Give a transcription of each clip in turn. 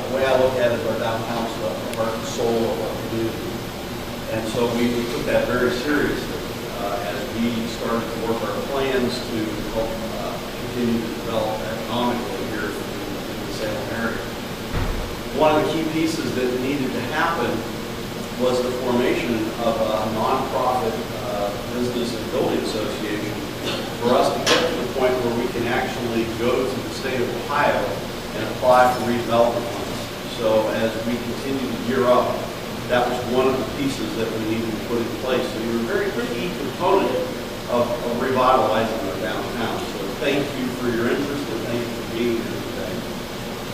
the way I look at it, our downtown's the heart and soul of our community. And so we took that very seriously as we started to work our plans to help continue to develop economically here in the Salem area. One of the key pieces that needed to happen was the formation of a nonprofit business and building association for us to get to the point where we can actually go to the state of Ohio and apply for redevelopment funds. So as we continue to gear up, that was one of the pieces that we needed to put in place. So you were a very key component of revitalizing our downtown. So thank you for your interest and thank you for being here today.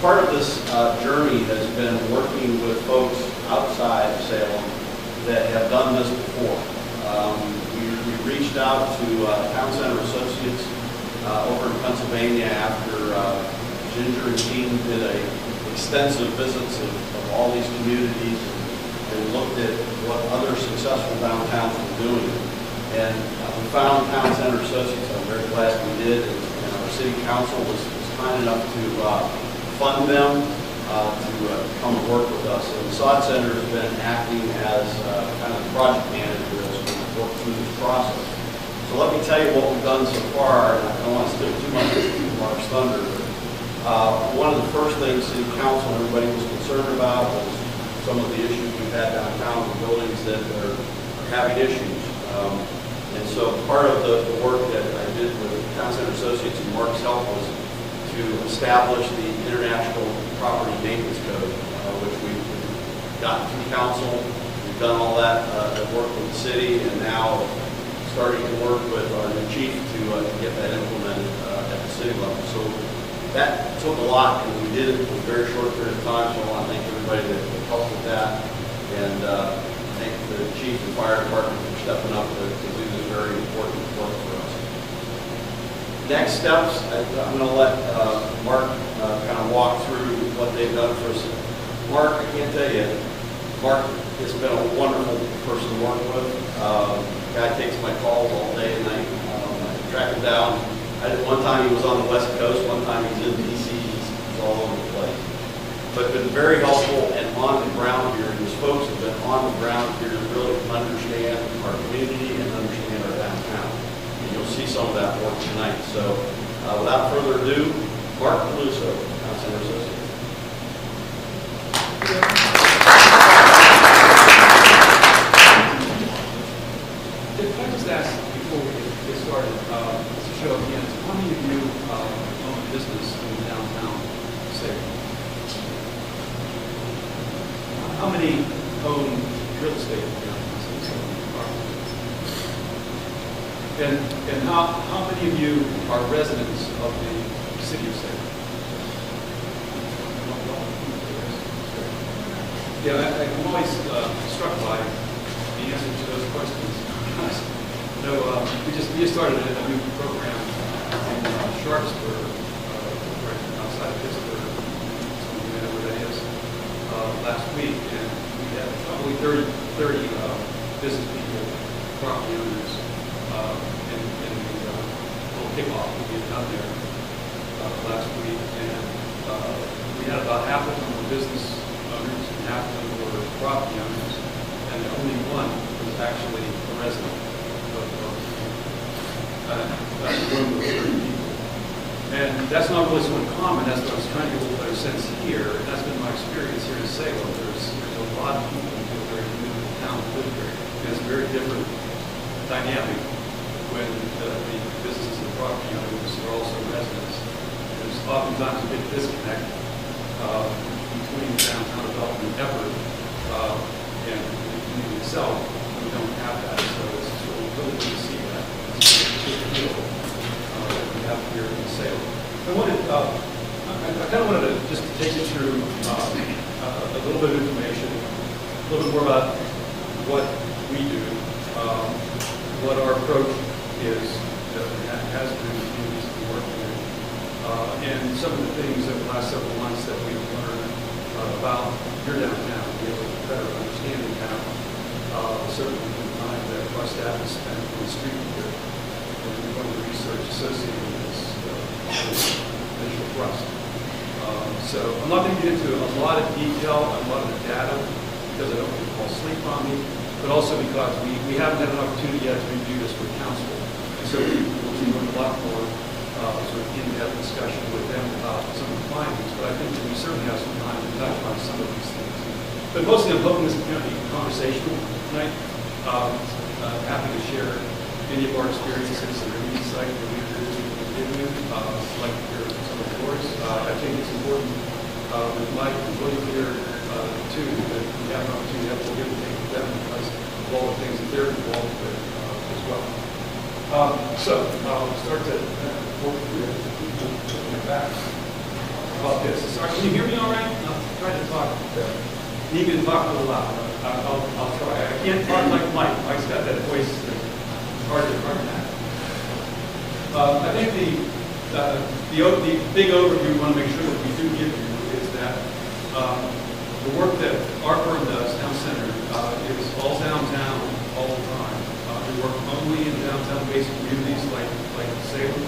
Part of this journey has been working with folks outside of Salem that have done this before. We reached out to Town Center Associates over in Pennsylvania after Ginger and team did extensive visits of all these communities and looked at what other successful downtowns were doing. And we found Town Center Associates. I'm very glad we did. And our city council was kind enough to fund them to come and work with us. And the SOD Center has been acting as kind of the project manager as we work through this process. So let me tell you what we've done so far, and I don't want to steal too much of Mark's thunder. One of the first things City Council and everybody was concerned about was some of the issues we've had downtown with buildings that are having issues. And so part of the work that I did with Town Center Associates and Mark's help was to establish the International Property Maintenance Code, which we've gotten through council. We've done all that work with the city, and now starting to work with our new chief to get that implemented at the city level. So that took a lot, and we did it in a very short period of time, so I want to thank everybody that helped with that, and thank the chief and fire department for stepping up to do this very important work for us. Next steps, I'm going to let Mark kind of walk through what they've done for us. Mark, I can't tell you, Mark has been a wonderful person to work with. Guy takes my calls all day and night. I track him down. One time he was on the West Coast, one time he's in DC, he's all over the place. But been very helpful and on the ground here. His folks have been on the ground here to really understand our community and understand our downtown. And you'll see some of that work tonight. So without further ado, Mark Peluso, Town Center Associates. Can I just ask before we get started, to show of hands, how many of you own a business in downtown Salem? How many own real estate in downtown Salem? And how many of you are residents of the city of Salem? Yeah, I'm always struck by the answer to those questions. No, we just started a new program in Sharpsburg, right outside of Pittsburgh. Some of you know where that is. Last week, and we had probably 30 business people, property owners, in the little kickoff that we had done there last week, and we had about half of them were business owners and half of them were property owners, and only one was actually a resident of that room of 30 people. And that's not really so uncommon. That's what I was trying to get a little better sense here. And that's been my experience here in Salem. There's a lot of people who feel very new to the town, live here. And it's a very different dynamic when the businesses and property owners are also residents. There's oftentimes a big disconnect between the downtown development effort and the community itself. We don't have that, so it's really good to see that. It's a big deal that we have here in Salem. I kind of wanted to just take you through a little bit of information, a little bit more about what we do, what our approach is, has been in the communities we work in, and some of the things over the last several months that we've learned about your downtown, to be able to better understand the town. Certainly the time that our staff has spent on the street here, and one of the research associated with this initial thrust. So I'm not going to get into a lot of detail on a lot of the data because I don't want to fall asleep on me, but also because we haven't had an opportunity yet to review this with council. And so we'll be doing a lot more sort of in-depth discussion with them about some of the findings, but I think that we certainly have some time to touch on some of these things. But mostly I'm hoping this is going to be conversational tonight. Happy to share any of our experiences and any insight that we've given, like to hear some of yours. I think it's important with Mike and William here too, that we have an opportunity to have a little give and take with them because of all the things that they're involved with as well. So I'll start to work through it back about this. Sorry, can you hear me all right? I'll try to talk. Need me to talk a little loud. I'll try. I can't talk like Mike. Mike's got that voice that's hard to that. I think the big overview we want to make sure that we do give you is that the work that our firm does, Town Center, is all downtown all the time. We work only in downtown-based communities like Salem.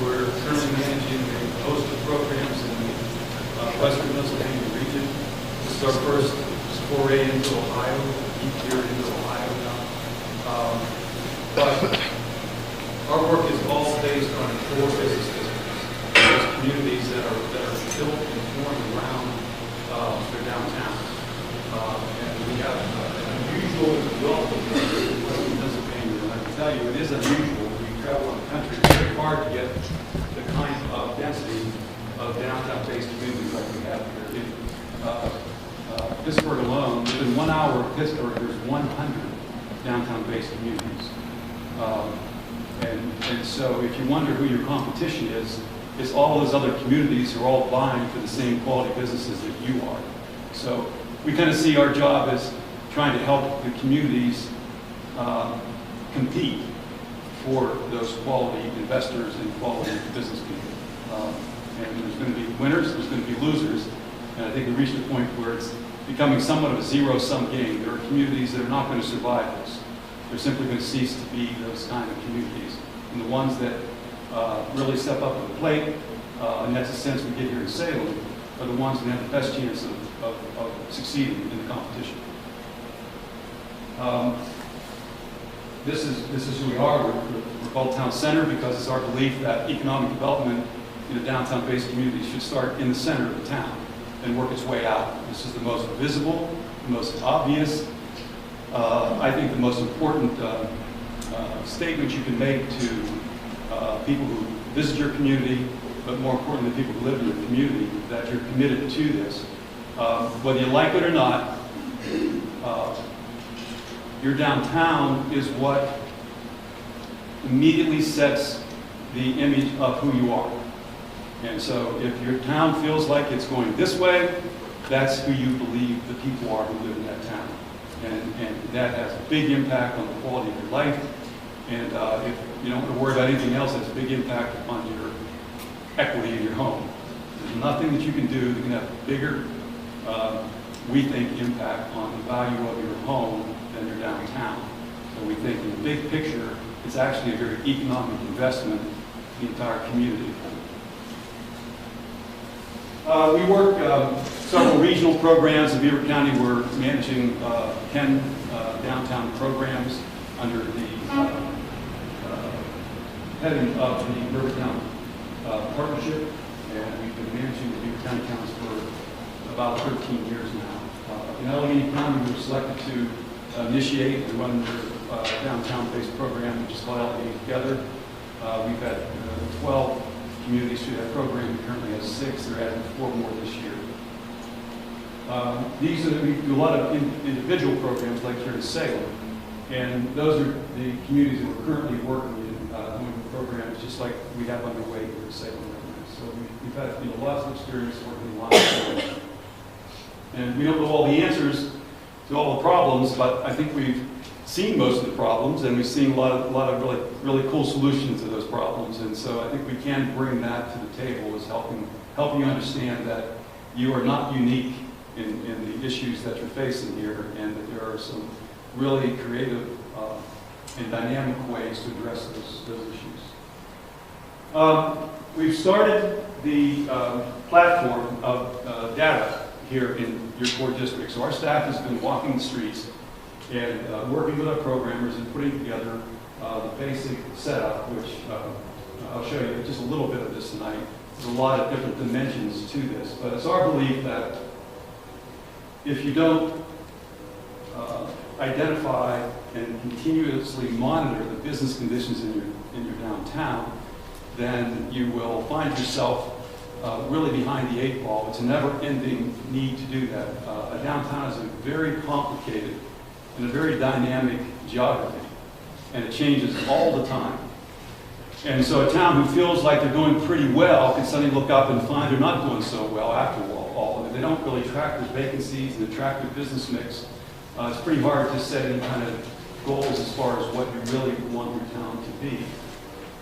We're currently managing a host of programs in the Western Pennsylvania region. This is our first foray into Ohio, deep here into Ohio now. But our work is all based on 4 business districts. Those communities that are built and formed around their downtown. And we have an unusual development in Western Pennsylvania. And I can tell you, it is unusual when you travel in the country. It's very hard to get the kind of density of downtown-based communities like we have here. Pittsburgh alone, within 1 hour of Pittsburgh, there's 100 downtown-based communities. And so if you wonder who your competition is, it's all those other communities who are all vying for the same quality businesses that you are. So we kind of see our job as trying to help the communities compete for those quality investors and quality business people. And there's going to be winners, there's going to be losers. And I think we reached a point where it's becoming somewhat of a zero-sum game. There are communities that are not going to survive this. They're simply going to cease to be those kind of communities. And the ones that really step up to the plate, and that's the sense we get here in Salem, are the ones that have the best chance of succeeding in the competition. This is who we are. We're called Town Center because it's our belief that economic development in a downtown-based community should start in the center of the town and work its way out. This is the most visible, the most obvious, I think the most important statement you can make to people who visit your community, but more importantly, people who live in your community, that you're committed to this. Whether you like it or not, your downtown is what immediately sets the image of who you are. And so if your town feels like it's going this way, that's who you believe the people are who live in that town. And that has a big impact on the quality of your life. And if you don't have to worry about anything else, it has a big impact on your equity in your home. There's nothing that you can do that can have a bigger, we think, impact on the value of your home than your downtown. So we think in the big picture, it's actually a very economic investment in the entire community. We work several regional programs. In Beaver County, we're managing 10 downtown programs under the heading of the Rivertown Partnership, and we've been managing the Beaver County towns for about 13 years now. In Allegheny County, we were selected to initiate and run their downtown-based program, which is called Allegheny Together. We've had 12 communities through that program. We currently have 6. They're adding 4 more this year. We do a lot of individual programs like here in Salem, and those are the communities that we're currently working in, doing programs just like we have underway here in Salem right now. So we've had lots of experience working in lots of programs. And we don't know all the answers to all the problems, but I think we've seen most of the problems, and we've seen a lot of really cool solutions to those problems. And so I think we can bring that to the table as helping you understand that you are not unique in the issues that you're facing here, and that there are some really creative and dynamic ways to address those issues. We've started the platform of data here in your core district. So our staff has been walking the streets and working with our programmers and putting together the basic setup, which I'll show you just a little bit of this tonight. There's a lot of different dimensions to this, but it's our belief that if you don't identify and continuously monitor the business conditions in your downtown, then you will find yourself really behind the 8 ball. It's a never-ending need to do that. A downtown is a very complicated and a very dynamic geography, and it changes all the time. And so a town who feels like they're doing pretty well can suddenly look up and find they're not doing so well after all. If they don't really track their vacancies and track their business mix, it's pretty hard to set any kind of goals as far as what you really want your town to be.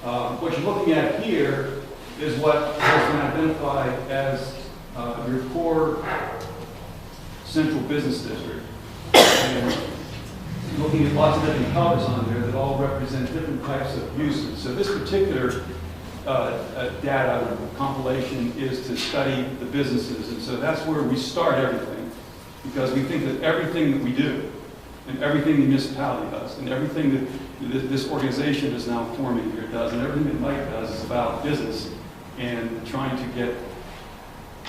What you're looking at here is what has been identified as your core central business district. And looking at lots of different colors on there that all represent different types of uses. So this particular data compilation is to study the businesses, and so that's where we start everything, because we think that everything that we do, and everything the municipality does, and everything that this organization is now forming here does, and everything that Mike does is about business and trying to get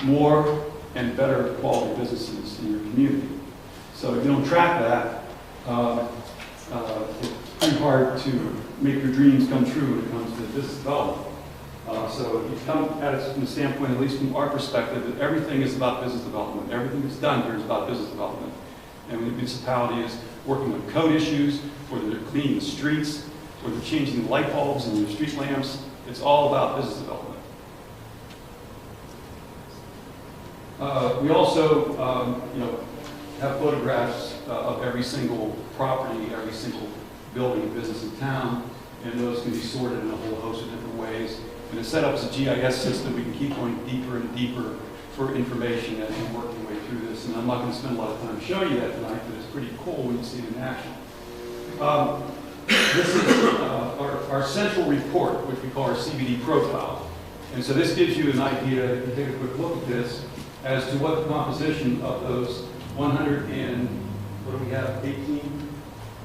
more and better quality businesses in your community. So if you don't track that, it's pretty hard to make your dreams come true when it comes to business development. So you come at it from the standpoint, at least from our perspective, that everything is about business development. Everything that's done here is about business development. And when the municipality is working with code issues, whether they're cleaning the streets, or they're changing the light bulbs in your street lamps, it's all about business development. We also, have photographs of every single property, every single building and business in town, and those can be sorted in a whole host of different ways. And it's set up as a GIS system. We can keep going deeper and deeper for information as we work our way through this. And I'm not going to spend a lot of time showing you that tonight, but it's pretty cool when you see it in action. This is our central report, which we call our CBD profile. And so this gives you an idea, if you take a quick look at this, as to what the composition of those 100 and, what do we have, 18?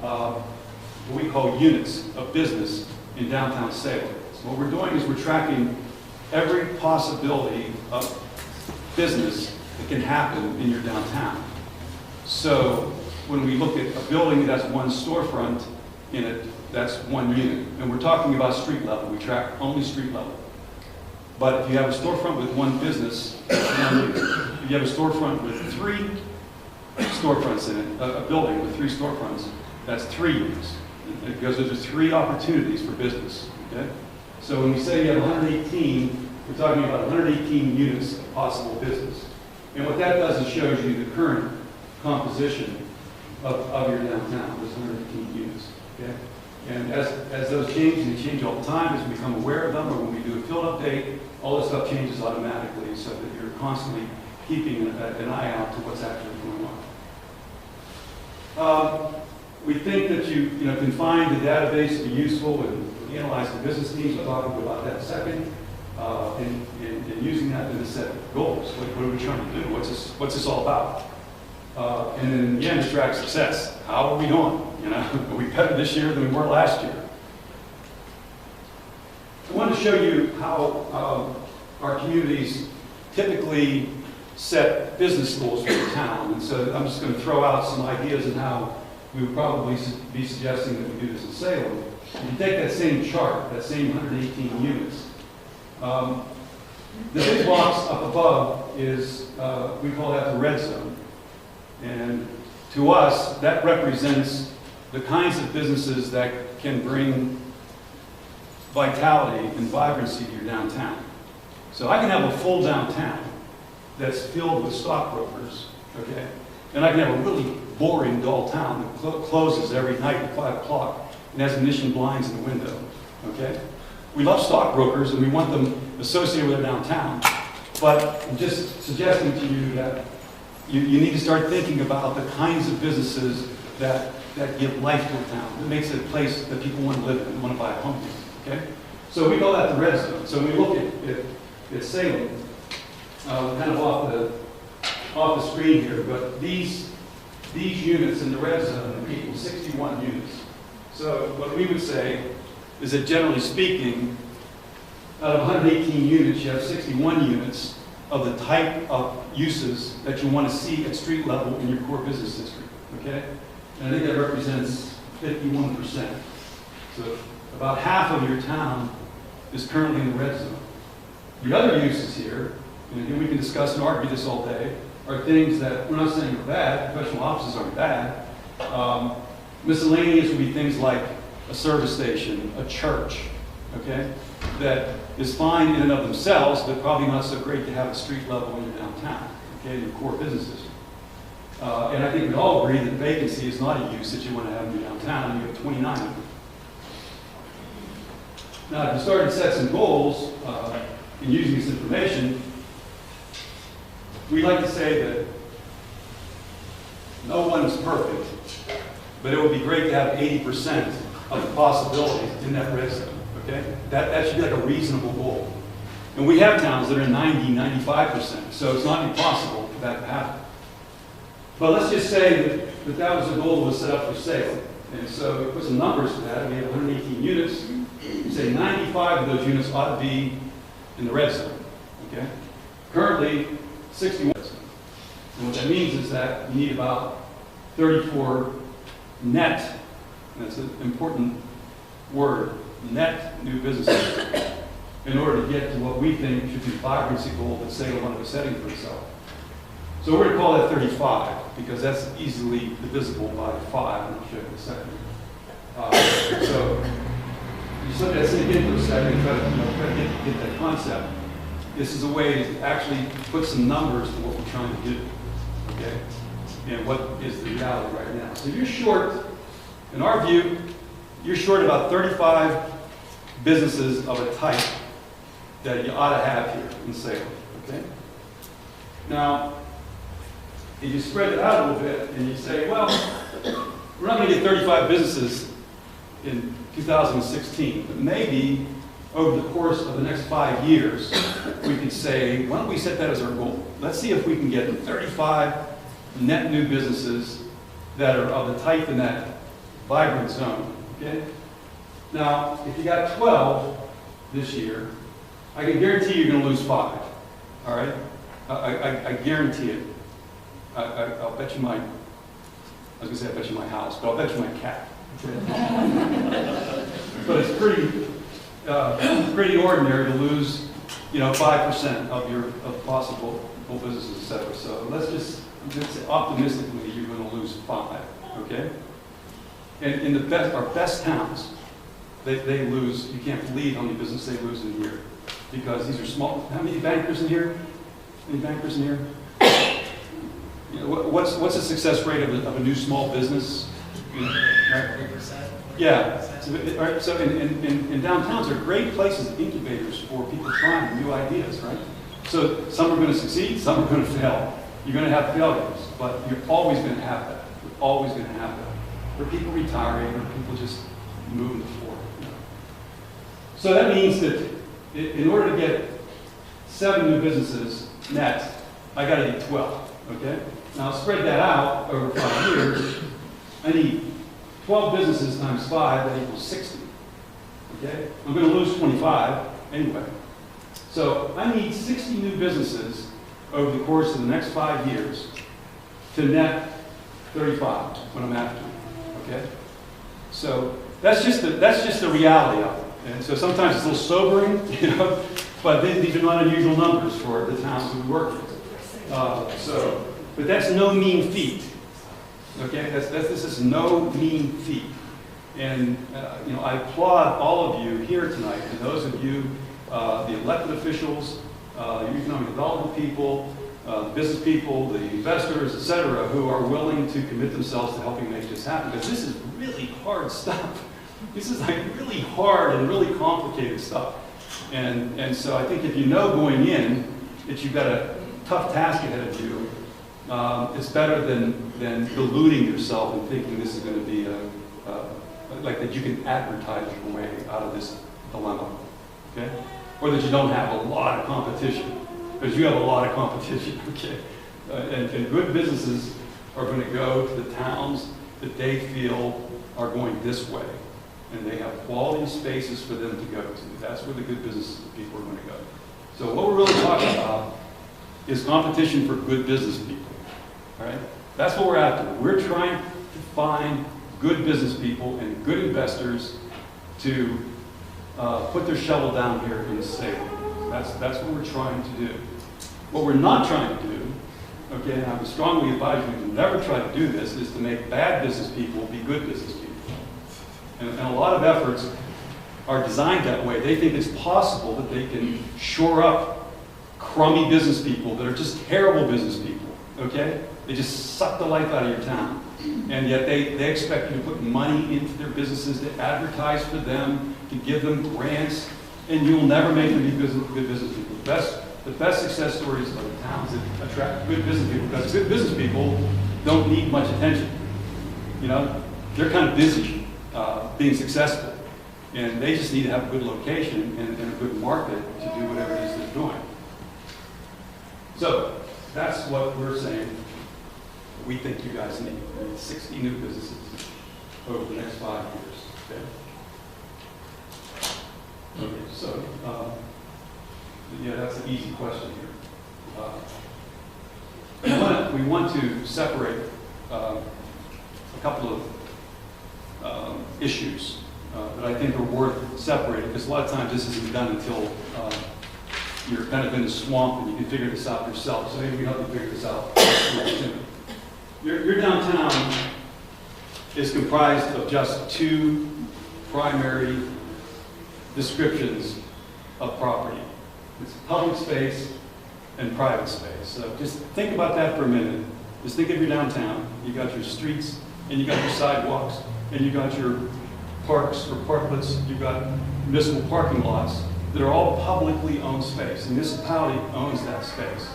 What we call units of business in downtown Salem. So what we're doing is we're tracking every possibility of business that can happen in your downtown. So when we look at a building that has one storefront in it, that's one unit. And we're talking about street level. We track only street level. But if you have a storefront with one business, that's 1 unit. If you have a storefront with 3 storefronts in it, a building with 3 storefronts, that's 3 units. Because those are 3 opportunities for business. Okay? So when we say you have 118, we're talking about 118 units of possible business. And what that does is shows you the current composition of your downtown, those 118 units. Okay? And as those change, and they change all the time, as we become aware of them, or when we do a field update, all this stuff changes automatically so that you're constantly keeping an eye out to what's actually going on. We think that you can find the database to be useful and analyze the business needs. We'll talk about that in a second. And using that to set goals. What are we trying to do? What's this all about? And then in the end, to track success. How are we doing? Are we better this year than we were last year? I want to show you how our communities typically set business goals for the town. And so I'm just going to throw out some ideas on how we would probably be suggesting that we do this in Salem. If you take that same chart, that same 118 units, the big box up above is, we call that the red zone. And to us, that represents the kinds of businesses that can bring vitality and vibrancy to your downtown. So I can have a full downtown that's filled with stockbrokers, okay? And I can have a really boring, dull town that closes every night at 5 o'clock and has Venetian blinds in the window, okay? We love stockbrokers and we want them associated with our downtown, but I'm just suggesting to you that you need to start thinking about the kinds of businesses that give life to a town, that makes it a place that people want to live in, want to buy a home in, okay? So we call that the red zone. So when we look at Salem, kind of off the screen here, but these units in the red zone equal 61 units. So what we would say is that generally speaking, out of 118 units, you have 61 units of the type of uses that you want to see at street level in your core business district, okay? And I think that represents 51%. So about half of your town is currently in the red zone. The other uses here, and again, we can discuss and argue this all day, are things that we're not saying are bad. Professional offices aren't bad. Miscellaneous would be things like a service station, a church, okay, that is fine in and of themselves, but probably not so great to have a street level in your downtown, okay, in your core businesses. And I think we all agree that vacancy is not a use that you want to have in your downtown, and you have 29 of them. Now, if you started to set some goals in using this information, we like to say that no one's perfect, but it would be great to have 80% of the possibilities in that red zone, okay? That should be like a reasonable goal. And we have towns that are 90, 95%, so it's not impossible for that to happen. But let's just say that was the goal that was set up for Salem. And so we put some numbers to that. We have 118 units. We say 95 of those units ought to be in the red zone, okay? Currently, 61. And what that means is that you need about 34 net, and that's an important word, net new businesses, in order to get to what we think should be the vibrancy goal that Salem was setting for itself. So we're going to call that 35, because that's easily divisible by 5, and I'll show you in a second. So just let that sink in for a second and try to get that concept. This is a way to actually put some numbers to what we're trying to do, okay? And what is the reality right now. So you're short, in our view, you're short about 35 businesses of a type that you ought to have here in Salem, okay? Now, if you spread it out a little bit and you say, well, we're not going to get 35 businesses in 2016, but maybe over the course of the next 5 years, we could say, why don't we set that as our goal? Let's see if we can get 35 net new businesses that are of the type in that vibrant zone, okay? Now, if you got 12 this year, I can guarantee you're going to lose 5, all right? I guarantee it. I'll bet you my, I was going to say I bet you my house, but I'll bet you my cat. But it's pretty ordinary to lose, 5% of your possible businesses, et cetera. So let's say optimistically you're going to lose 5, okay? And in our best towns, they lose. You can't believe how many businesses they lose in a year, because these are small. How many bankers in here? Any bankers in here? What's the success rate of a new small business? 3%. Yeah. So in downtowns are great places, incubators for people trying new ideas, right? So some are going to succeed, some are going to fail. You're going to have failures, but you're always going to have that. You're always going to have that. For people retiring, or people just moving forward. So that means that in order to get 7 new businesses net, I got to get 12. Okay. Now spread that out over 5 years. I need 12 businesses times 5, that equals 60. Okay? I'm going to lose 25 anyway. So I need 60 new businesses over the course of the next 5 years to net 35 when I'm after. Okay? So that's just the reality of it. And so sometimes it's a little sobering, but these are not unusual numbers for the towns we work in. But that's no mean feat. Okay, this is no mean feat, and I applaud all of you here tonight, and those of you, the elected officials, the economic development people, the business people, the investors, etc., who are willing to commit themselves to helping make this happen. Because this is really hard stuff. This is like really hard and really complicated stuff, and so I think if you know going in that you've got a tough task ahead of you, it's better than deluding yourself and thinking this is going to be like that you can advertise your way out of this dilemma. okay? Or that you don't have a lot of competition, because you have a lot of competition, okay? And good businesses are going to go to the towns that they feel are going this way, and they have quality spaces for them to go to. That's where the good business people are going to go. So what we're really talking about is competition for good business people, all right? That's what we're after. We're trying to find good business people and good investors to put their shovel down here in Salem. That's what we're trying to do. What we're not trying to do, okay, and I would strongly advise you to never try to do this, is to make bad business people be good business people. And a lot of efforts are designed that way. They think it's possible that they can shore up crummy business people that are just terrible business people, okay? They just suck the life out of your town. And yet they expect you to put money into their businesses, to advertise for them, to give them grants, and you'll never make them be good business people. The best success stories are the towns that attract good business people, because good business people don't need much attention. You know, they're kind of busy being successful, and they just need to have a good location and a good market to do whatever it is they're doing. So that's what we're saying we think you guys need. 60 new businesses over the next 5 years. Okay. Okay. So yeah, that's an easy question here. We want to separate a couple of issues that I think are worth separating, because a lot of times this isn't done until you're kind of in a swamp and you can figure this out yourself. So maybe we help you figure this out. Your downtown is comprised of just 2 primary descriptions of property. It's public space and private space. So just think about that for a minute. Just think of your downtown. You got your streets, and you got your sidewalks, and you got your parks or parklets. You've got municipal parking lots that are all publicly owned space. The municipality owns that space.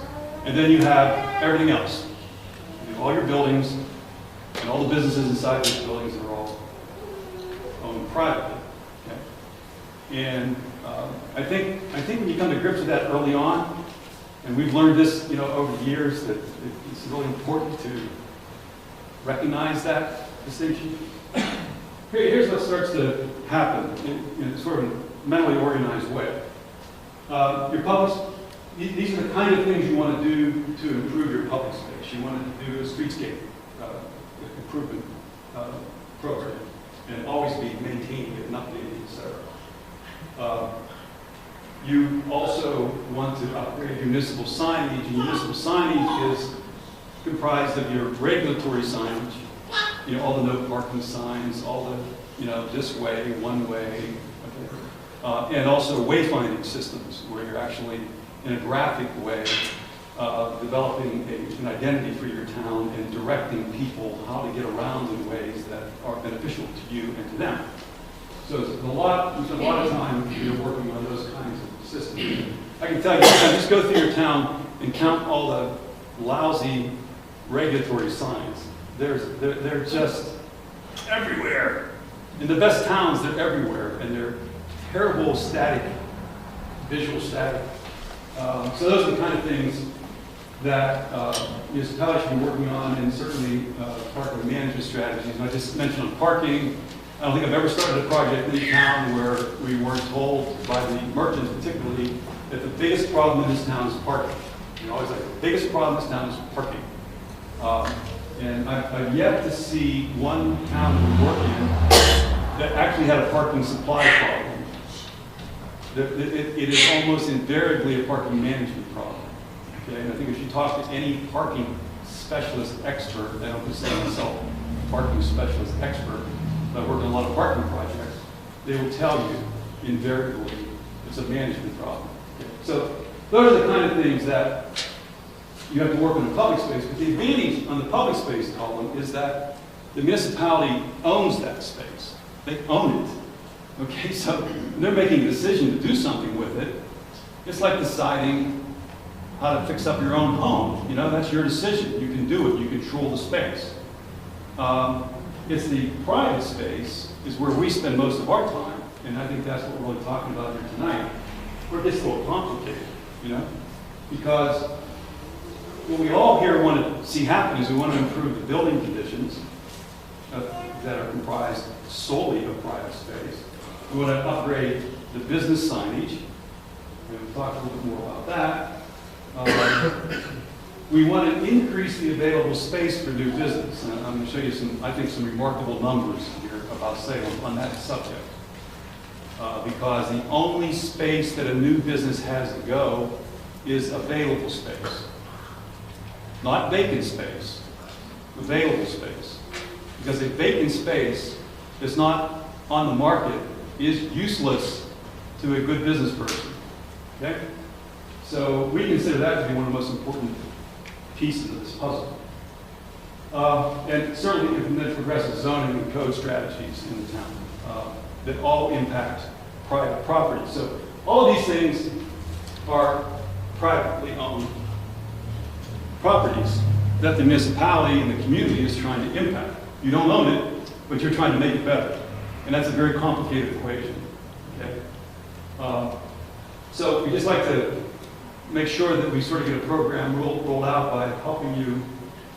And then you have everything else. You have all your buildings and all the businesses inside those buildings that are all owned privately. Okay? And I think when you come to grips with that early on, and we've learned this, over the years, that it's really important to recognize that distinction. Here's what starts to happen in sort of a mentally organized way. Your public, these are the kind of things you want to do to improve your public space. You want to do a streetscape improvement program, and always be maintaining it and updating it, etc. You also want to upgrade your municipal signage. And municipal signage is comprised of your regulatory signage, all the no parking signs, all the, this way, one way, okay. And also wayfinding systems, where you're actually, in a graphic way, developing an identity for your town and directing people how to get around in ways that are beneficial to you and to them. So we spend a lot of time working on those kinds of systems. I can tell you, just go through your town and count all the lousy regulatory signs. They're just everywhere. In the best towns, they're everywhere, and they're terrible static, visual static. So those are the kind of things that municipalities should be working on, and certainly part of the management strategies. And I just mentioned on parking. I don't think I've ever started a project in a town where we weren't told by the merchants particularly that the biggest problem in this town is parking. Always like, the biggest problem in this town is parking. And I've yet to see one town that we work in that actually had a parking supply problem. It is almost invariably a parking management problem. Okay? And I think if you talk to any parking specialist expert, they don't consider themselves a parking specialist expert, but I work on a lot of parking projects, they will tell you invariably it's a management problem. Okay? So those are the kind of things that you have to work on the public space. But the advantage on the public space column is that the municipality owns that space. They own it. Okay, so they're making a decision to do something with it. It's like deciding how to fix up your own home. That's your decision. You can do it. You control the space. It's the private space is where we spend most of our time, and I think that's what we're really talking about here tonight, where it gets a little complicated, you know? Because what we all here want to see happen is we want to improve the building conditions that are comprised solely of private space. We want to upgrade the business signage. We'll talk a little bit more about that. We want to increase the available space for new business. And I'm going to show you some, I think, some remarkable numbers here about Salem on that subject. Because the only space that a new business has to go is available space. Not vacant space, available space. Because a vacant space that's not on the market is useless to a good business person. Okay? So we consider that to be one of the most important pieces of this puzzle. And certainly implement progressive zoning and code strategies in the town that all impact private property. So all of these things are privately owned properties that the municipality and the community is trying to impact. You don't own it, but you're trying to make it better. And that's a very complicated equation. Okay? So we just like to make sure that we sort of get a program rolled out by helping you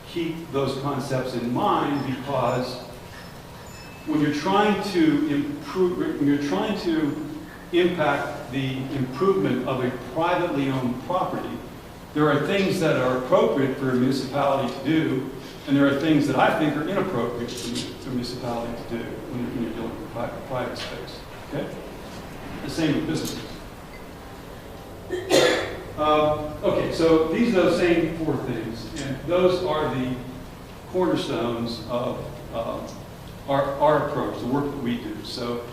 keep those concepts in mind, because when you're trying to improve, when you're trying to impact the improvement of a privately owned property, there are things that are appropriate for a municipality to do, and there are things that I think are inappropriate for a municipality to do when you're dealing with private space. Okay? The same with businesses. Okay, so these are those same four things, and those are the cornerstones of our approach, the work that we do. So,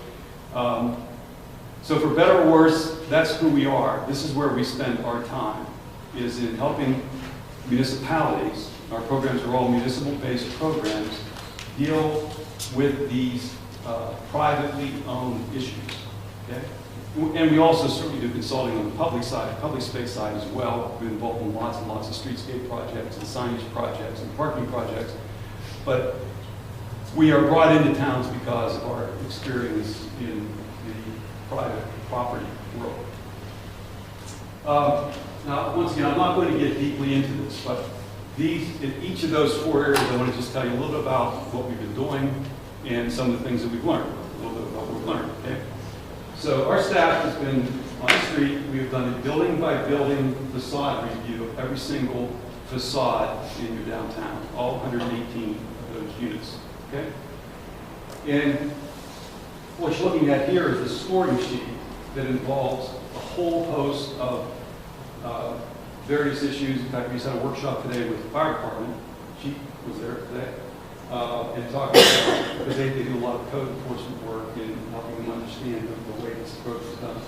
so for better or worse, that's who we are. This is where we spend our time, is in helping municipalities. Our programs are all municipal-based programs, deal with these privately owned issues. Okay? And we also certainly do consulting on the public side, public space side as well. We're involved in lots and lots of streetscape projects and signage projects and parking projects. But we are brought into towns because of our experience in the private property world. Now, once again, I'm not going to get deeply into this, but in each of those four areas, I want to just tell you a little bit about what we've been doing and some of the things that we've learned, a little bit about what we've learned, okay? So our staff has been on the street. We have done a building by building facade review of every single facade in your downtown, all 118 of those units, okay? And what you're looking at here is a scoring sheet that involves a whole host of various issues. In fact, we just had a workshop today with the fire department. Chief was there today. And talking about, because they do a lot of code enforcement work and helping them understand the way this approach is done.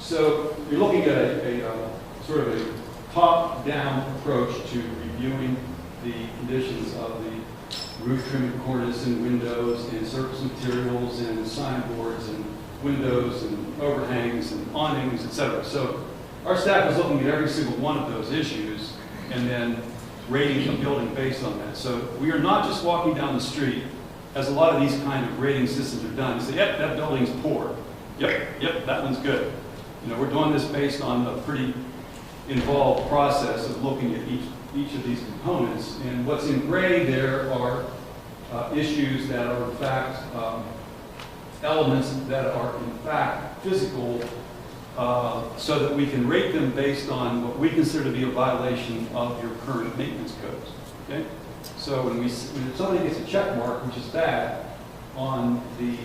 So you're looking at a sort of a top-down approach to reviewing the conditions of the roof trim, cornice, and windows, and surface materials, and signboards, and windows, and overhangs, and awnings, etc. So our staff is looking at every single one of those issues, and then rating a building based on that. So we are not just walking down the street, as a lot of these kind of rating systems are done. You say, yep, that building's poor. Yep, that one's good. You know, we're doing this based on a pretty involved process of looking at each of these components. And what's in gray there are issues that are in fact elements that are in fact physical, so that we can rate them based on what we consider to be a violation of your current maintenance codes. Okay? So when somebody gets a check mark, which is bad, on the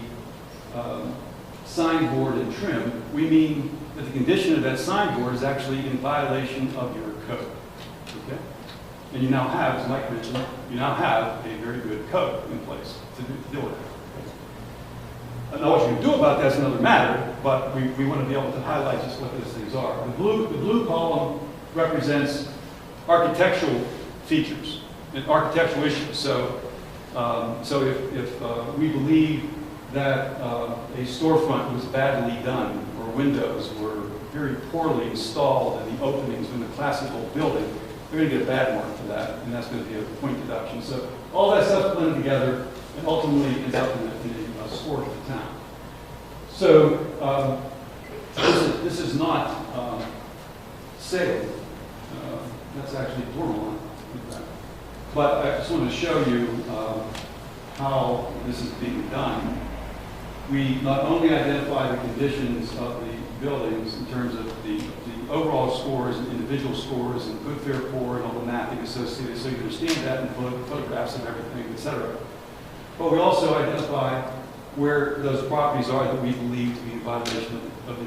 signboard and trim, we mean that the condition of that signboard is actually in violation of your code. Okay? And you now have, as Mike mentioned, you now have a very good code in place to deal with it. Now, what you can do about that is another matter, but we want to be able to highlight just what those things are. The blue column represents architectural features and architectural issues. So, if we believe that a storefront was badly done, or windows were very poorly installed in the openings in the classical building, they're going to get a bad mark for that, and that's going to be a point deduction. So all that stuff blended together, and ultimately ends up in a score for the town. So this this is not Salem. That's actually Dormont. But I just want to show you how this is being done. We not only identify the conditions of the buildings in terms of the overall scores and individual scores and good, fair, poor, and all the mapping associated, so you understand that in photographs and everything, etc. But we also identify where those properties are that we believe to be in violation of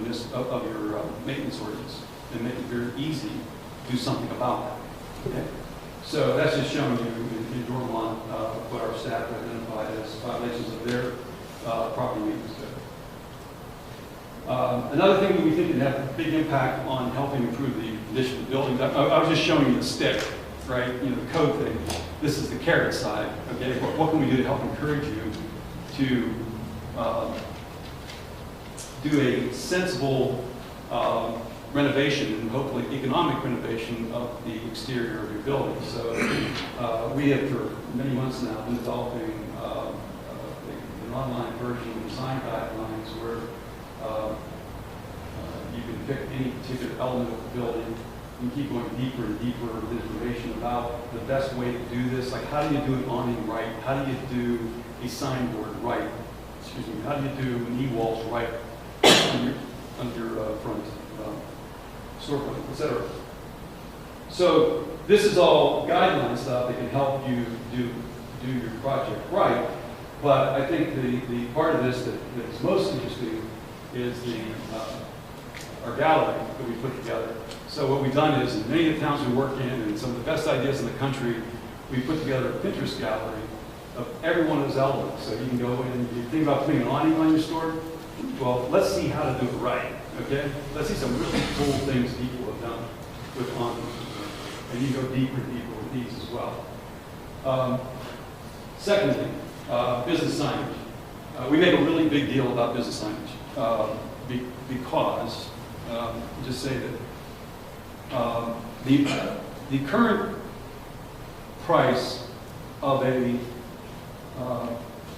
your maintenance ordinance, and make it very easy to do something about that. Okay? So that's just showing you in Dormont what our staff identified as violations of their property maintenance code. Another thing that we think can have a big impact on helping improve the condition of the building, I was just showing you the stick, right? You know, the code thing. This is the carrot side. Okay, what can we do to help encourage you to do a sensible renovation and hopefully economic renovation of the exterior of your building? So we have for many months now been developing an online version of design guidelines where you can pick any particular element of the building and keep going deeper and deeper with information about the best way to do this. Like, how do you do an awning right? How do you do a signboard right? Excuse me. How do you do knee walls right on your front storefront, etc. So this is all guideline stuff that can help you do your project right. But I think the part of this that's most interesting is our gallery that we put together. So what we've done is, in many of the towns we work in, and some of the best ideas in the country, we put together a Pinterest gallery of every one of those elements. So you can go in and you think about putting an awning on your store. Well, let's see how to do it right, okay? Let's see some really cool things people have done with awnings. And you can go deeper and deeper with these as well. Secondly, business signage. We make a really big deal about business signage because, just say that the current price of a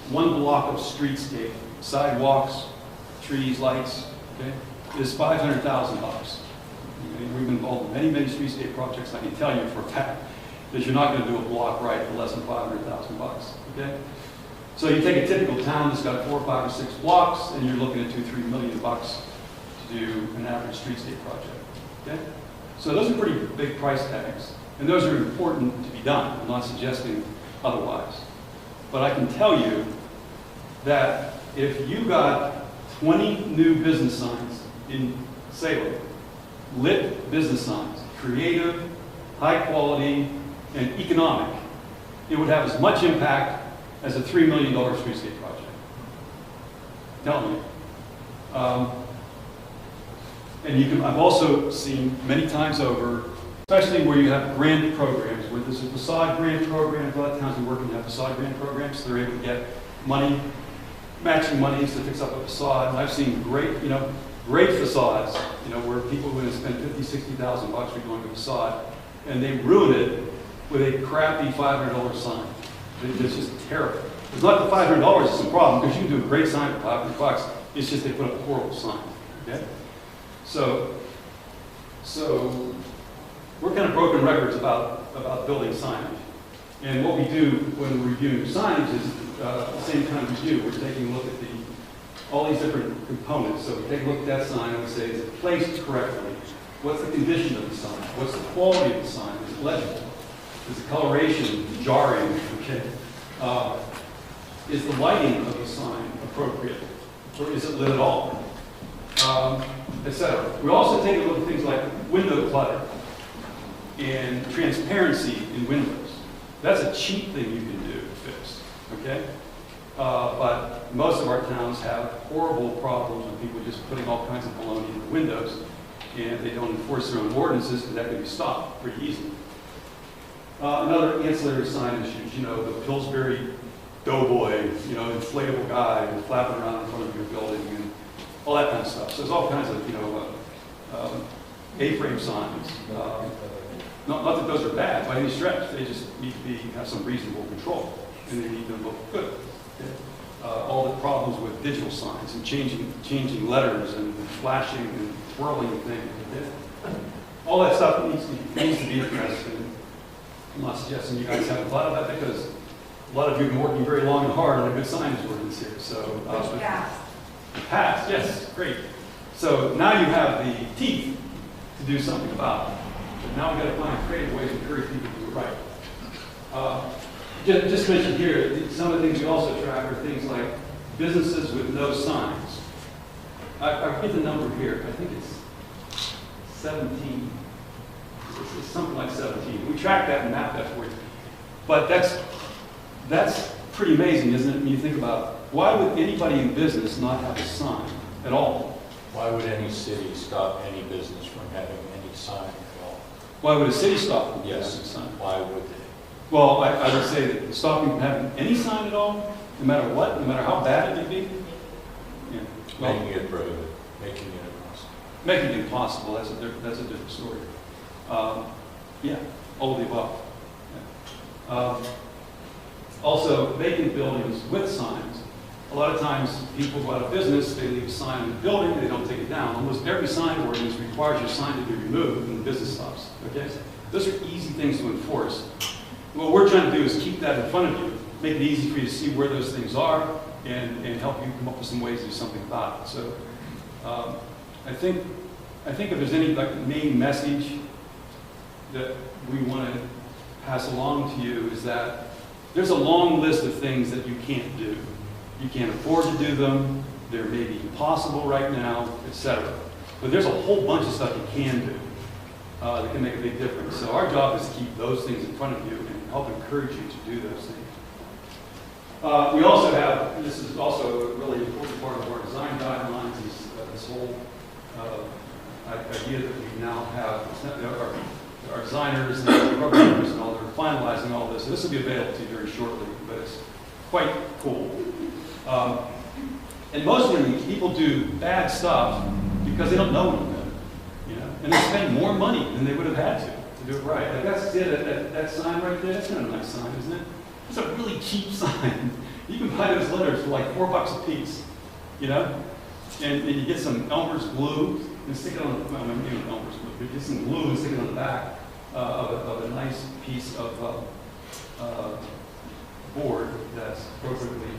one block of streetscape, sidewalks, trees, lights, okay, is $500,000. We've been involved in many, many streetscape projects. I can tell you for a fact that you're not going to do a block right for less than $500,000. Okay. So you take a typical town that's got 4, 5, or 6 blocks, and you're looking at $2-3 million to do an average streetscape project. Okay. So those are pretty big price tags, and those are important to be done. I'm not suggesting otherwise, but I can tell you that if you got 20 new business signs in Salem, lit business signs, creative, high quality, and economic, it would have as much impact as a $3 million streetscape project. Tell me. And I've also seen many times over, especially where you have grant programs, where there's a facade grant program. A lot of towns we work in have facade grant programs, so they're able to get money, matching monies to fix up a facade. And I've seen great facades, where people are going to spend $50,000, $60,000 redoing a facade, and they ruin it with a crappy $500 sign. It's just terrible. It's not the $500 that's the problem, because you can do a great sign for $500. It's just they put up a horrible sign. Okay? So we're kind of broken records about building signage. And what we do when we're reviewing signage is the same kind of review. We're taking a look at all these different components. So we take a look at that sign and we say, is it placed correctly? What's the condition of the sign? What's the quality of the sign? Is it legible? Is the coloration jarring? Okay. Is the lighting of the sign appropriate? Or is it lit at all? Etc. We also take a look at things like window clutter and transparency in windows. That's a cheap thing you can do to fix. Okay? But most of our towns have horrible problems with people just putting all kinds of baloney in the windows, and they don't enforce their own ordinances, because that can be stopped pretty easily. Another ancillary sign issues, the Pillsbury doughboy, inflatable guy flapping around in front of your building and all that kind of stuff. So there's all kinds of, A-frame signs. Not that those are bad by any stretch. They just need to have some reasonable control, and they need to look good. Okay? all the problems with digital signs and changing letters and flashing and twirling things. All that stuff needs to be addressed. And I'm not suggesting you guys haven't thought of that, because a lot of you have been working very long and hard on a good signage ordinance here. So passed, yes, great. So now you have the teeth to do something about it. But now we've got to find creative ways to encourage people to do it right. Just mentioned here, some of the things we also track are things like businesses with no signs. I get the number here. I think it's 17. It's something like 17. We track that and map that for you. But that's pretty amazing, isn't it? When you think about, why would anybody in business not have a sign at all? Why would any city stop any business from having any sign at all? Why would a city stop from Yes. having a sign? Why would they? Well, I would say that stopping from having any sign at all, no matter what, no matter how bad it may be, yeah. Well, Making it prohibited, making it impossible. making it impossible, that's a different story. Yeah, all of the above. Yeah. Also, vacant buildings with signs. A lot of times, people go out of business, they leave a sign in the building, they don't take it down. Almost every sign ordinance requires your sign to be removed when the business stops. Okay? Those are easy things to enforce. What we're trying to do is keep that in front of you, make it easy for you to see where those things are, and help you come up with some ways to do something about it. So, I think if there's any main message that we want to pass along to you, is that there's a long list of things that you can't do. You can't afford to do them. They're maybe impossible right now, etc. But there's a whole bunch of stuff you can do that can make a big difference. So our job is to keep those things in front of you and help encourage you to do those things. We also have, this is also a really important part of our design guidelines, is this whole idea that we now have our designers and our programmers and all, they're finalizing all this. So this will be available to you very shortly, but it's quite cool. And mostly people do bad stuff because they don't know any better, you know, and they spend more money than they would have had to do it right. Like that sign right there, that's not a nice sign, isn't it? It's a really cheap sign. You can buy those letters for like $4 a piece, you know, and you get some Elmer's glue and stick it on, well, maybe not Elmer's glue, but get some glue and stick it on the back of a nice piece of board that's appropriately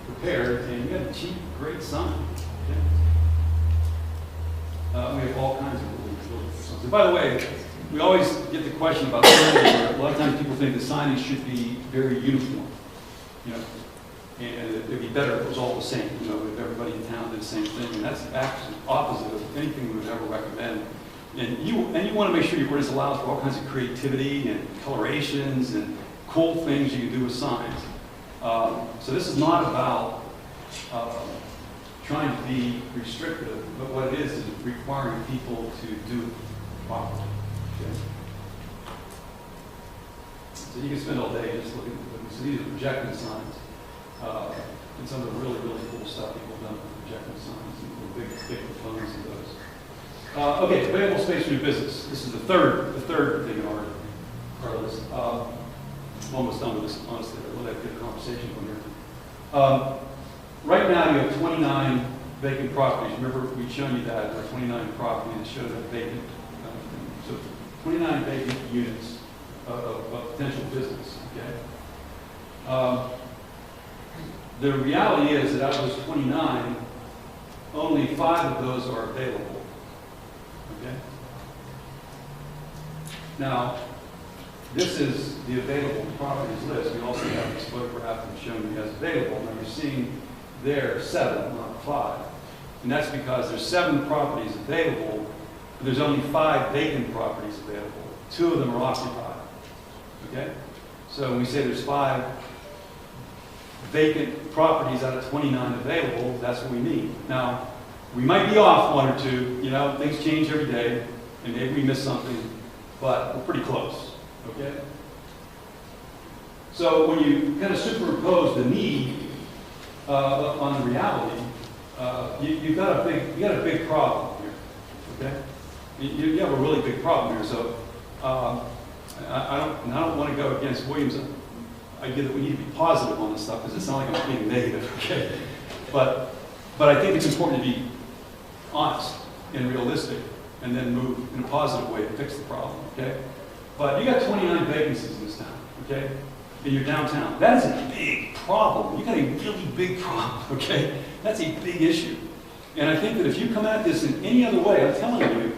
prepared, and you got a cheap, great sign. Okay? We have all kinds of really good signs. And by the way, we always get the question about signage. A lot of times people think the signage should be very uniform, you know, and it'd be better if it was all the same, you know, if everybody in town did the same thing. And that's actually opposite of anything we would ever recommend. And you want to make sure your ordinance allows for all kinds of creativity and colorations and cool things you can do with signs. So this is not about trying to be restrictive, but what it is requiring people to do it properly. Okay? So you can spend all day just looking at them. So these are projecting signs. And some of the really, really cool stuff people have done with projecting signs, and big components of those. Okay, available space for your business. This is the third thing in our list. I'm almost done with this, honestly. We'll have a good conversation from here. Right now, you have 29 vacant properties. Remember, we've shown you that. There are 29 properties that show that vacant. So 29 vacant units of potential business. Okay. The reality is that out of those 29, only 5 of those are available. Okay. Now, this is the available properties list. We also have this photograph that's showing you as available. Now you're seeing there 7, not 5. And that's because there's 7 properties available, but there's only 5 vacant properties available. 2 of them are occupied. Okay? So when we say there's 5 vacant properties out of 29 available, that's what we mean. Now, we might be off 1 or 2, you know, things change every day, and maybe we miss something, but we're pretty close. Okay? So when you kind of superimpose the need on the reality, you got a big problem here. Okay? You have a really big problem here. So I don't want to go against Williams. I get that we need to be positive on this stuff because it's not like I'm being negative, okay? But I think it's important to be honest and realistic and then move in a positive way to fix the problem, okay? But you got 29 vacancies in this town, okay? In your downtown. That is a big problem. You got a really big problem, okay? That's a big issue. And I think that if you come at this in any other way, I'm telling you,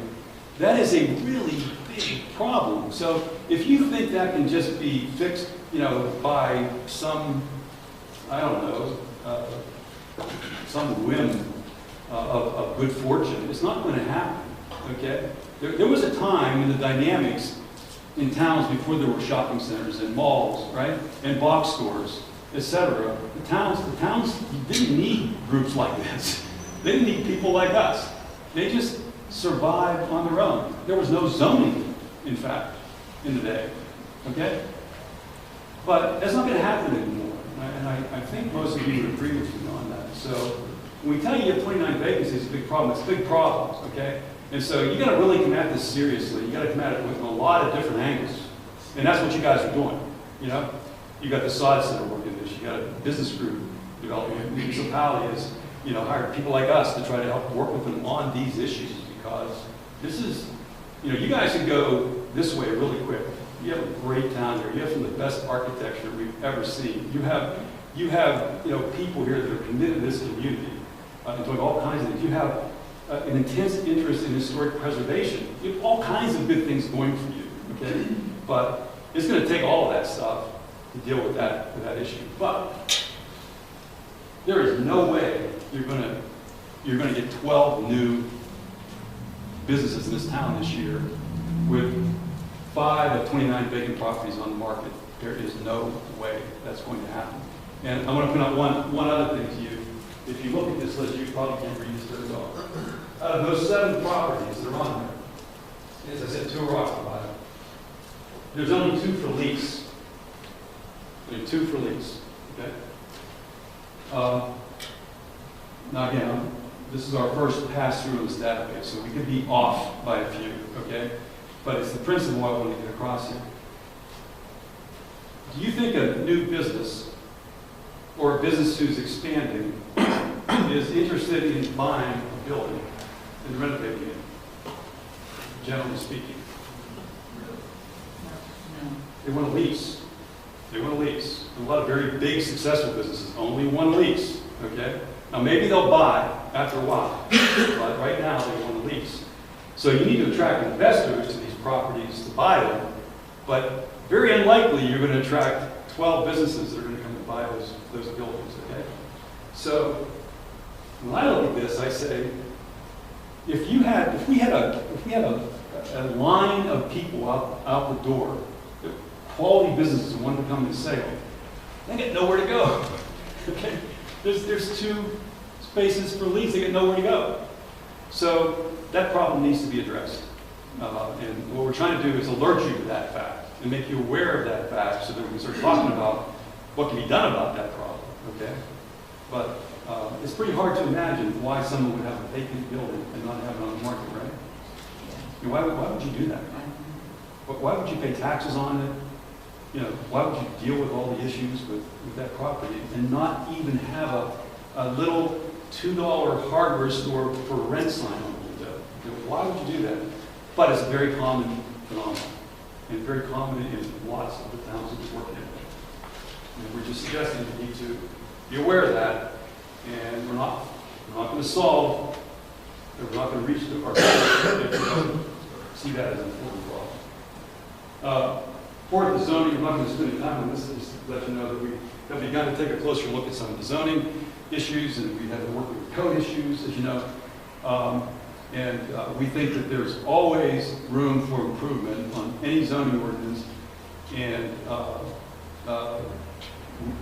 that is a really big problem. So if you think that can just be fixed, you know, by some, I don't know, some whim of good fortune, it's not going to happen, okay? There was a time in the dynamics in towns before there were shopping centers and malls, right? And box stores, etc. The towns didn't need groups like this. They didn't need people like us. They just survived on their own. There was no zoning, in fact, in the day, okay? But that's not going to happen anymore. And I think most of you would agree with me on that. So when we tell you you have 29 vacancies, it's a big problem. It's big problems, okay? And so you got to really come at this seriously. You got to come at it with a lot of different angles. And that's what you guys are doing, you know? You got the sod center working this. You got a business group developing. A municipality has, you know, hired people like us to try to help work with them on these issues because this is, you know, you guys can go this way really quick. You have a great town here. You have some of the best architecture we've ever seen. You have, you know, people here that are committed to this community and doing all kinds of things. You have an intense interest in historic preservation. You have all kinds of good things going for you, okay? But it's going to take all of that stuff to deal with that issue. But there is no way you're going to get 12 new businesses in this town this year with 5 of 29 vacant properties on the market. There is no way that's going to happen. And I want to point out one other thing to you. If you look at this list, you probably can't read this very well. Out of those 7 properties that are on there, as I said, 2 are occupied. There's only 2 for lease. There's 2 for lease, okay? Now again, this is our first pass through in this database, so we could be off by a few, okay? But it's the principle I want to get across here. Do you think a new business or a business who's expanding is interested in buying a building and renovating it, generally speaking? They want to lease. They want to lease. A lot of very big, successful businesses only want to lease, okay? Now, maybe they'll buy after a while, but right now they want to lease. So you need to attract investors to these properties to buy them, but very unlikely you're going to attract 12 businesses that are going to come to buy those buildings, okay? So when I look at this, I say, if we had a line of people out the door, quality businesses who wanted to come to Salem, they get nowhere to go. Okay? There's 2 spaces for lease, they get nowhere to go. So that problem needs to be addressed. And what we're trying to do is alert you to that fact and make you aware of that fact so that we can start talking about what can be done about that problem. Okay? But it's pretty hard to imagine why someone would have a vacant building and not have it on the market, right? You know, why would you do that? Why would you pay taxes on it? You know, why would you deal with all the issues with that property and not even have a little $2 hardware store for a rent sign on the window? You know, why would you do that? But it's a very common phenomenon and very common in lots of the towns that we work in. And we're just suggesting you need to be aware of that, and we're not going to solve, we're not going to reach our goal if we don't see that as an important problem. Fourth, the zoning. I'm not going to spend any time on this, just to let you know that we have begun to take a closer look at some of the zoning issues, and we have been working with code issues, as you know. And we think that there's always room for improvement on any zoning ordinance, and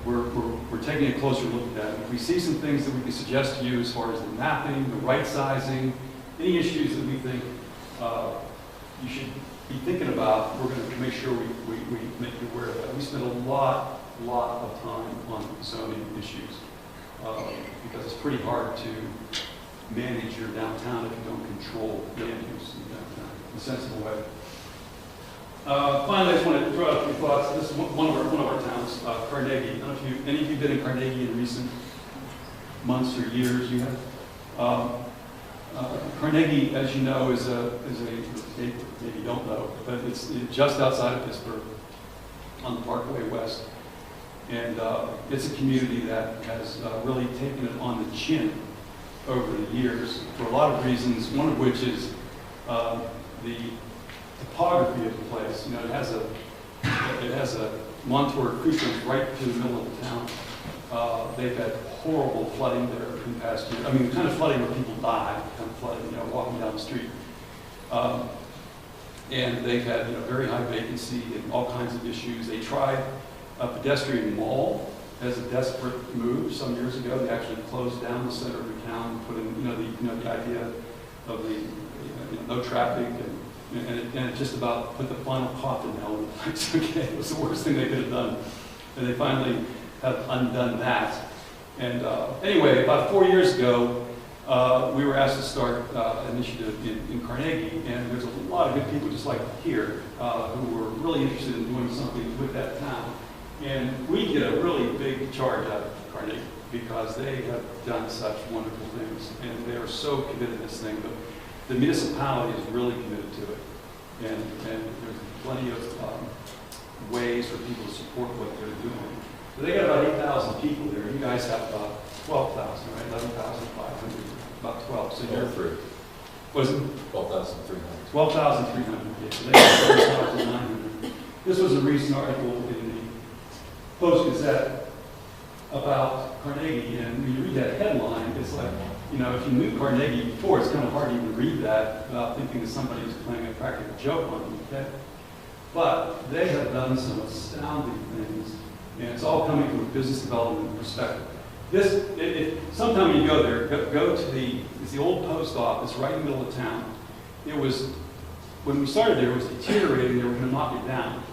we're taking a closer look at that. If we see some things that we can suggest to you as far as the mapping, the right sizing, any issues that we think you should be thinking about, we're going to make sure we make you aware of that. We spend a lot of time on zoning issues because it's pretty hard to manage your downtown if you don't control land use in downtown in a sensible way. Finally, I just want to throw out a few thoughts. This is one of our towns, Carnegie. I don't know if any of you been in Carnegie in recent months or years. You have. Carnegie, as you know, is a maybe you don't know, but it's just outside of Pittsburgh, on the Parkway West, and it's a community that has really taken it on the chin over the years for a lot of reasons. One of which is the topography of the place. You know, it has a Montour Creek runs right through the middle of the town. They've had horrible flooding there in past years. I mean, the kind of flooding where people die, kind of flooding, you know, walking down the street. And they've had, you know, very high vacancy and all kinds of issues. They tried a pedestrian mall as a desperate move some years ago. They actually closed down the center of the town and put in, the idea of the no traffic and it just about put the final coffin nail in the place. Okay, it was the worst thing they could have done, and they finally have undone that. And anyway, about 4 years ago, we were asked to start an initiative in Carnegie, and there's a lot of good people just like here who were really interested in doing something with that town. And we get a really big charge out of Carnegie because they have done such wonderful things, and they are so committed to this thing. But the municipality is really committed to it, and there's plenty of ways for people to support what they're doing. So they got about 8,000 people there. You guys have about 12,000, right? 11,500, about 12. So you're through. What is it? 12,300. 12,300. Yeah. So they got 12,900. This was a recent article in the Post-Gazette about Carnegie, and when you read that headline, it's like, you know, if you knew Carnegie before, it's kind of hard to even read that without thinking that somebody is playing a practical joke on them, okay? But they have done some astounding things, and it's all coming from a business development perspective. Sometime when you go there, go to it's the old post office right in the middle of town. It was, when we started there, it was deteriorating, they were going to knock it down.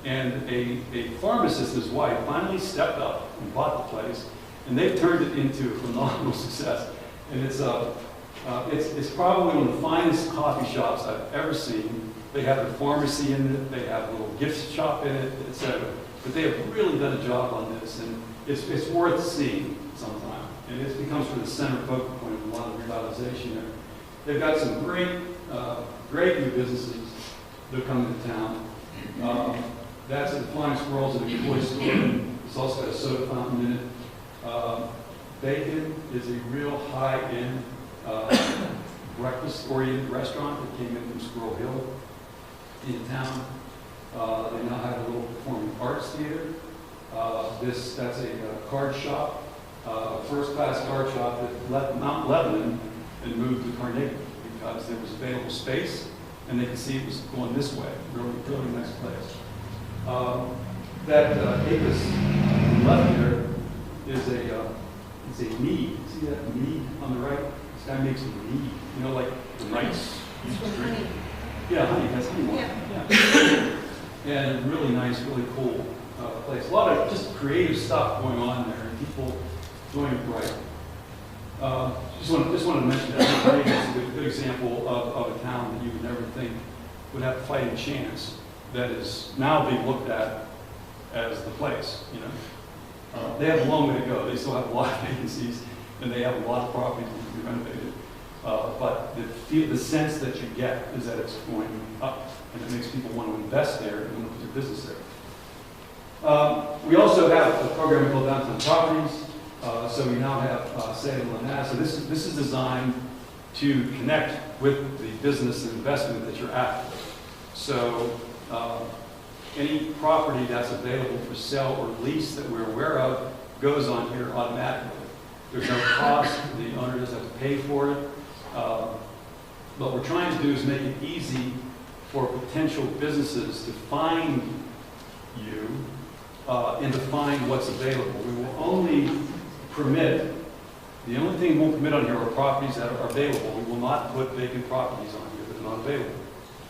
And a pharmacist and his wife finally stepped up and bought the place, and they've turned it into a phenomenal success. And it's probably one of the finest coffee shops I've ever seen. They have a pharmacy in it, they have a little gift shop in it, etc. But they have really done a job on this, and it's worth seeing sometime. And it becomes sort of the center focal point of a lot of revitalization there. They've got some great new businesses that come into town. That's the Flying Squirrels at the toy store. It's also got a soda fountain in it. Bacon is a real high-end breakfast-oriented restaurant that came in from Squirrel Hill in town. They now have a little performing arts theater. That's a card shop, first-class card shop that left Mount Lebanon and moved to Carnegie because there was available space, and they could see it was going this way. Really, really nice place. That Apis left there is a mead. See that mead on the right? This guy makes a mead. You know, like nice. Honey. Yeah, honey. That's honey. Yeah. And really nice, really cool place. A lot of just creative stuff going on there, and people doing it right. Just wanted to mention that. I think it's a good example of a town that you would never think would have a fighting chance that is now being looked at as the place. You know, they have a long way to go. They still have a lot of vacancies, and they have a lot of properties to be renovated. But the sense that you get is that it's going up, and it makes people want to invest there and want to do business there. We also have a program called Downtown Properties. So we now have SalemOhio. So this is designed to connect with the business and investment that you're after. So any property that's available for sale or lease that we're aware of goes on here automatically. There's no cost. The owner doesn't have to pay for it. What we're trying to do is make it easy for potential businesses to find you and to find what's available. We will only permit, the only thing we won't permit on here are properties that are available. We will not put vacant properties on here that are not available.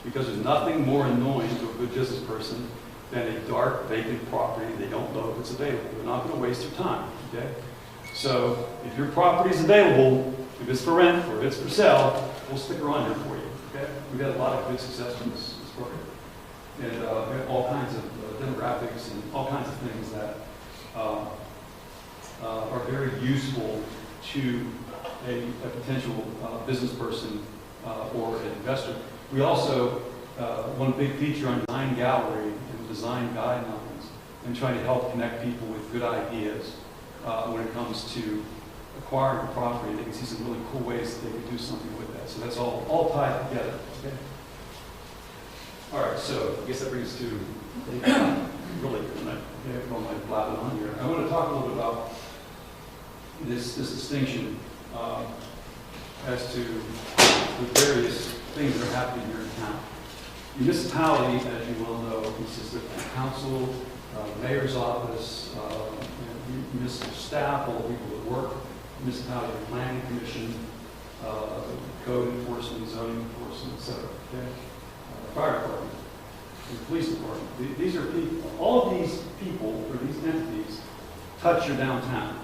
Because there's nothing more annoying to a good business person than a dark, vacant property they don't know if it's available. They're not going to waste their time, okay? So if your property is available, if it's for rent or if it's for sale, we'll stick around here for you, okay? We've had a lot of good success from this program. and all kinds of demographics and all kinds of things that are very useful to a potential business person or an investor. We also, one big feature on Design Gallery and design guidelines, and trying to help connect people with good ideas when it comes to acquiring a property. They can see some really cool ways that they can do something with that. So that's all tied together. Okay? All right, so I guess that brings us to really, I don't like blabbing on here. I want to talk a little bit about this distinction as to the various things that are happening here in town. Municipality, as you well know, consists of the council, mayor's office, municipal staff, all the people that work, municipality planning commission, code enforcement, zoning enforcement, etc. Okay? Fire department, the police department. These are people. All of these people or these entities touch your downtown.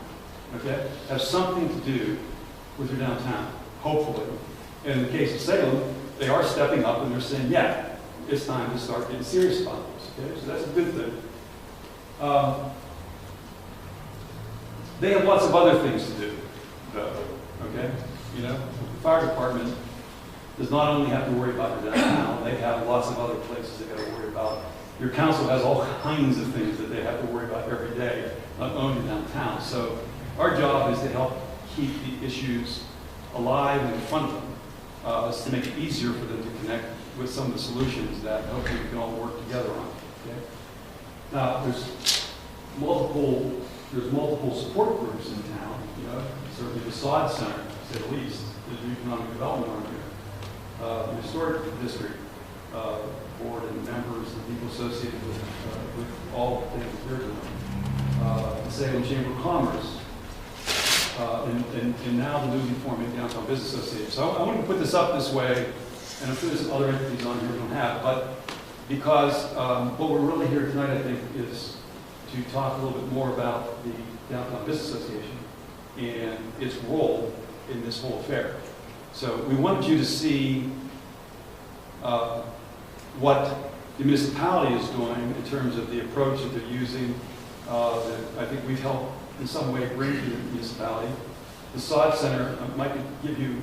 Okay? Have something to do with your downtown. Hopefully, in the case of Salem, they are stepping up and they're saying, "Yeah, it's time to start getting serious about this." Okay? So that's a good thing. They have lots of other things to do, though. Okay? You know, the fire department does not only have to worry about your downtown, they have lots of other places they got to worry about. Your council has all kinds of things that they have to worry about every day, not only downtown. So our job is to help keep the issues alive and in front of them, is to make it easier for them to connect with some of the solutions that hopefully we can all work together on. Okay? Now, there's multiple support groups in town. You know, certainly the SOD Center, to say the least, the economic development arm here. The Historic District Board and members and people associated with all the things they're doing. The Salem Chamber of Commerce, and now the newly forming Downtown Business Association. So I want to put this up this way, and I'm sure there's other entities on here we don't have, but because what we're really here tonight, I think, is to talk a little bit more about the Downtown Business Association and its role in this whole affair. So we wanted you to see what the municipality is doing in terms of the approach that they're using, that I think we've helped in some way bring to the municipality. The SOD Center might give you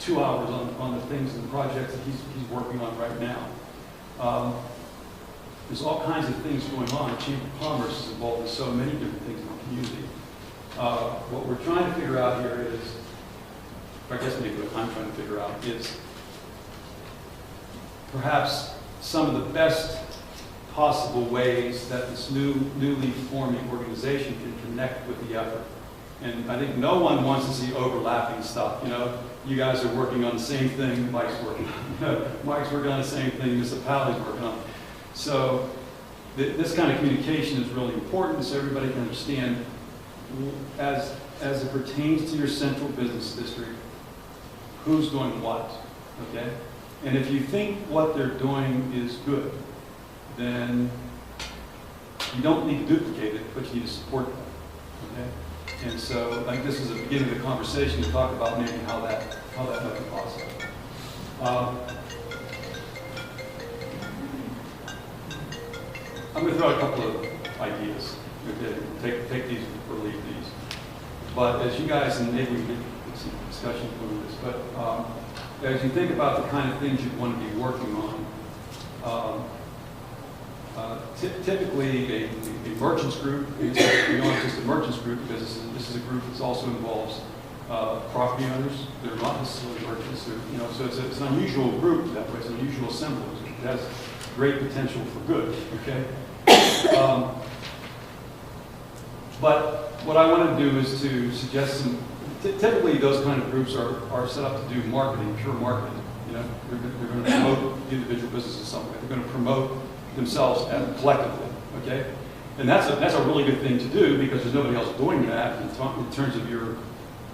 2 hours on the things and the projects that he's working on right now. There's all kinds of things going on. The Chamber of Commerce is involved in so many different things in the community. What we're trying to figure out here is, I guess maybe what I'm trying to figure out is perhaps some of the best possible ways that this newly forming organization can connect with the effort. And I think no one wants to see overlapping stuff. You know, you guys are working on the same thing, Mike's working on the same thing, municipality's working on. So this kind of communication is really important so everybody can understand as it pertains to your central business district, who's doing what, okay? And if you think what they're doing is good, then you don't need to duplicate it, but you need to support them, okay? And so I think this is the beginning of the conversation to talk about maybe how that might be possible. I'm going to throw out a couple of ideas. Okay? Take these or leave these. But as you guys, and maybe we can get some discussion from this, but as you think about the kind of things you want to be working on, typically a merchants group, we aren't just a merchants group because this is a group that also involves property owners. They're not necessarily merchants. So it's an unusual group that way. It's an unusual assemblage. It has great potential for good. Okay. But what I want to do is to suggest some. Typically, those kind of groups are set up to do marketing, pure marketing. You know, they're going to promote the individual businesses some way. They're going to promote themselves collectively. Okay, and that's a really good thing to do because there's nobody else doing that in terms of your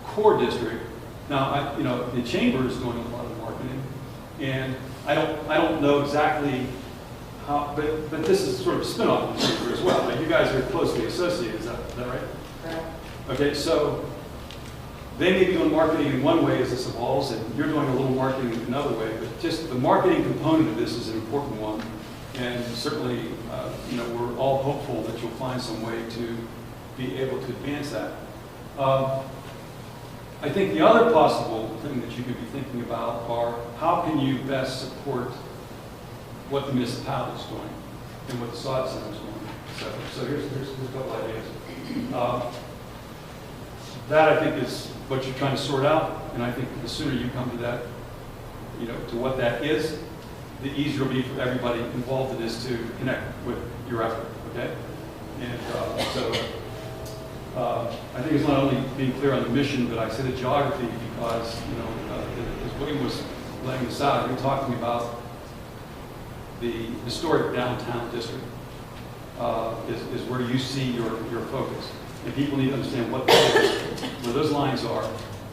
core district. Now, the chamber is doing a lot of marketing, and I don't know exactly how, but this is sort of a spin-off of the chamber as well. Like you guys are closely associated. Is that right? Correct. Okay, so they may be doing marketing in one way as this evolves, and you're doing a little marketing in another way, but just the marketing component of this is an important one. And certainly, you know, we're all hopeful that you'll find some way to be able to advance that. I think the other possible thing that you could be thinking about are how can you best support what the municipality is doing and what the sod center is doing. So here's a couple ideas. That I think is what you're trying to sort out, and I think the sooner you come to that, you know, to what that is, the easier it'll be for everybody involved in this to connect with your effort, okay? And I think it's not only being clear on the mission, but I say the geography because, you know, as William was laying this out, you're talking about the historic downtown district is where you see your focus. And people need to understand what that is, where those lines are,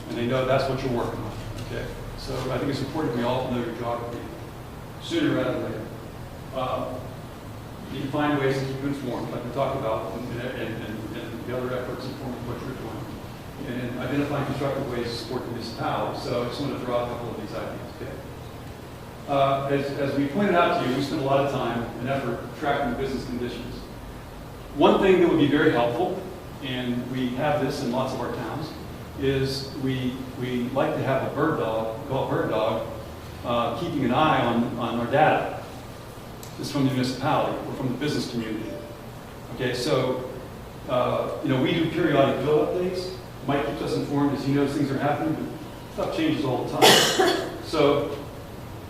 and they know that's what you're working on, okay? So I think it's important we all know your geography sooner rather than later. You need to find ways to keep you informed, like we talked about, and the other efforts informing what you're doing, and identifying constructive ways to support the municipality. So I just want to throw out a couple of these ideas, okay? As we pointed out to you, we spent a lot of time and effort tracking business conditions. One thing that would be very helpful, and we have this in lots of our towns, is we like to have a bird dog, we call it bird dog, keeping an eye on our data. This is from the municipality or from the business community. Okay, so you know, we do periodic bill updates. Mike keeps us informed as he knows things are happening, but stuff changes all the time. So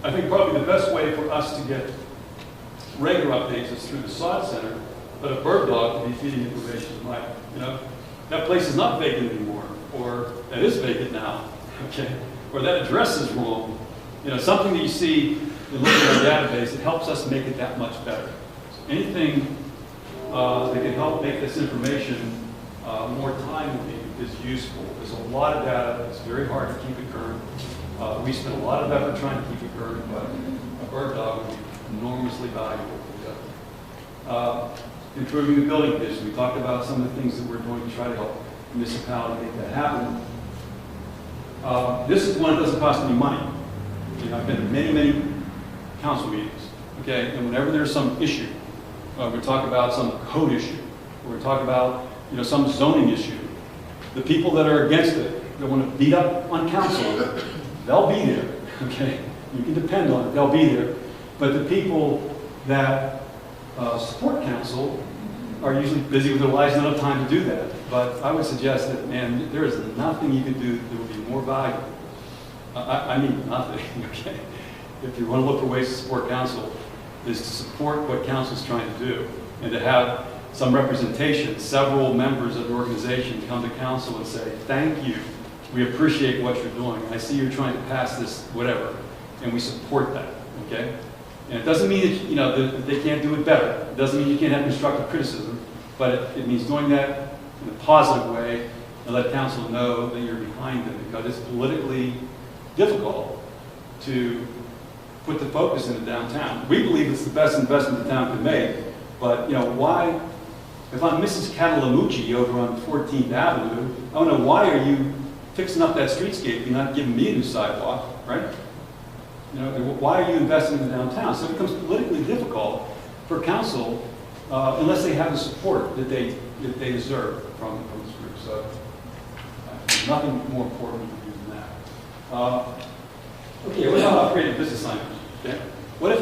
I think probably the best way for us to get regular updates is through the sod center, but a bird dog to be feeding information to Mike. You know, that place is not vacant anymore, or that is vacant now, okay? Or that address is wrong. You know, something that you see in looking at our database, it helps us make it that much better. So anything that can help make this information more timely is useful. There's a lot of data. It's very hard to keep it current. We spend a lot of effort trying to keep it current, but a bird dog would be enormously valuable. Improving the building condition. We talked about some of the things that we're doing to try to help the municipality make that happen. This is one that doesn't cost any money. You know, I've been to many, many council meetings, okay, and whenever there's some issue, we talk about some code issue, or we talk about, you know, some zoning issue, the people that are against it, that want to beat up on council, they'll be there, okay? You can depend on it, they'll be there. But the people that support council are usually busy with their lives and don't have time to do that. But I would suggest that, man, there is nothing you can do that would be more valuable. I mean nothing, okay? If you want to look for ways to support council, is to support what council's trying to do and to have some representation, several members of the organization come to council and say, thank you, we appreciate what you're doing. I see you're trying to pass this, whatever, and we support that, okay? And it doesn't mean that, you know, that they can't do it better. It doesn't mean you can't have constructive criticism, but it means doing that in a positive way and let council know that you're behind them, because it's politically difficult to put the focus into downtown. We believe it's the best investment the town can make, but, you know, why, if I'm Mrs. Catalamucci over on 14th Avenue, I don't know, why are you fixing up that streetscape and not giving me a new sidewalk, right? You know, why are you investing in the downtown? So it becomes politically difficult for council unless they have the support that they deserve from this group. So nothing more important than that. Okay, what about upgraded business signage? Okay? What if